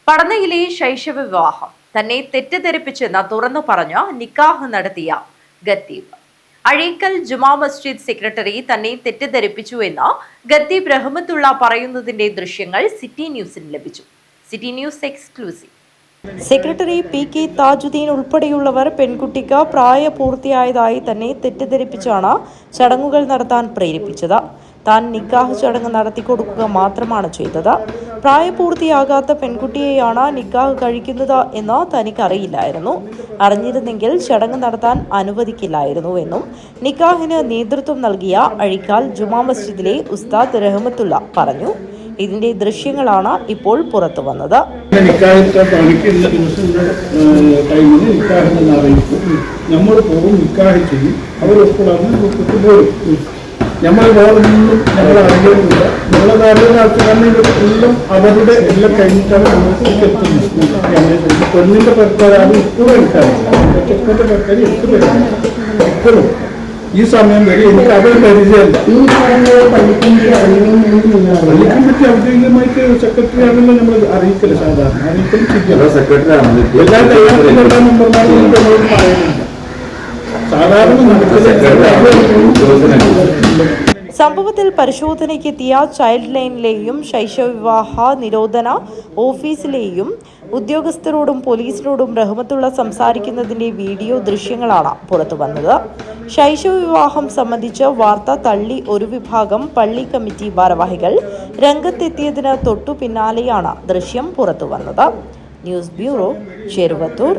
പടന്നയിലെ ശൈശവ വിവാഹം തന്നെ തെറ്റിദ്ധരിപ്പിച്ചെന്ന് തുറന്നു പറഞ്ഞ നിക്കാഹ് നടത്തിയ ഖത്തീബ്. അഴീക്കൽ ജുമാ മസ്ജിദ് സെക്രട്ടറി തന്നെ തെറ്റിദ്ധരിപ്പിച്ചുവെന്ന് ഖത്തീബ് റഹ്മത്തുള്ള പറയുന്നതിന്റെ ദൃശ്യങ്ങൾ സിറ്റി ന്യൂസിന് ലഭിച്ചു. City news exclusive. Secretary PK Thajudheen ഉൾപ്പെടെയുള്ളവർ പെൺകുട്ടിക്ക് പ്രായപൂർത്തിയായതായി തന്നെ തെറ്റിദ്ധരിപ്പിച്ചാണ് ചടങ്ങുകൾ നടത്താൻ പ്രേരിപ്പിച്ചത്. താൻ നിക്കാഹ് ചടങ്ങ് നടത്തിക്കൊടുക്കുക മാത്രമാണ് ചെയ്തത്. പ്രായപൂർത്തിയാകാത്ത പെൺകുട്ടിയെയാണ് നിക്കാഹ് കഴിക്കുന്നത് എന്ന് തനിക്കറിയില്ലായിരുന്നു. അറിഞ്ഞിരുന്നെങ്കിൽ ചടങ്ങ് നടത്താൻ അനുവദിക്കില്ലായിരുന്നു എന്നും നിക്കാഹിന് നേതൃത്വം നൽകിയ അഴീക്കൽ ജുമാ മസ്ജിദിലെ ഉസ്താദ് റഹ്മത്തുള്ള പറഞ്ഞു. ഇതിന്റെ ദൃശ്യങ്ങളാണ് ഇപ്പോൾ പുറത്തു വന്നത്. നമ്മൾ പോകും, നിക്കാഹ് ചെയ്യും, നമ്മൾ വേറൊന്നും ഞങ്ങൾ അറിയുന്നില്ല. നമ്മളെ നാട്ടിലെ ആൾക്കാരെല്ലാം അവരുടെ എല്ലാം കഴിഞ്ഞിട്ടാണ് നമുക്ക് എത്തുന്നത്. പെണ്ണിന്റെ പെരക്കാരാണ് ഇപ്പോഴും എടുക്കാറില്ല, ചെക്കന്റെ പെരക്കാർ എടുത്തു തരാണ്. ഇപ്പോഴും ഈ സമയം വരെ എനിക്ക് അവർ പരിചയമല്ല. പള്ളിക്കാൻ പറ്റി ഔദ്യോഗികമായിട്ട് സെക്രട്ടറി ആണല്ലോ നമ്മൾ അറിയിക്കല്. സാധാരണ അറിയിക്കലും ചെയ്യും. എല്ലാ കല്യാണത്തിലുള്ള മെമ്പർമാരും നമ്മളോട് പറയുന്നില്ല. സാധാരണ സംഭവത്തിൽ പരിശോധനയ്ക്കെത്തിയ ചൈൽഡ് ലൈനിലെയും ശൈശവവിവാഹ നിരോധന ഓഫീസിലെയും ഉദ്യോഗസ്ഥരോടും പോലീസിനോടും റഹ്മത്തുള്ള സംസാരിക്കുന്നതിന്റെ വീഡിയോ ദൃശ്യങ്ങളാണ് പുറത്തുവന്നത്. ശൈശവവിവാഹം സംബന്ധിച്ച് വാർത്ത തള്ളി ഒരു വിഭാഗം പള്ളി കമ്മിറ്റി ഭാരവാഹികൾ രംഗത്തെത്തിയതിന് തൊട്ടു പിന്നാലെയാണ് ദൃശ്യം പുറത്തുവന്നത്. News bureau, Cheruvathur.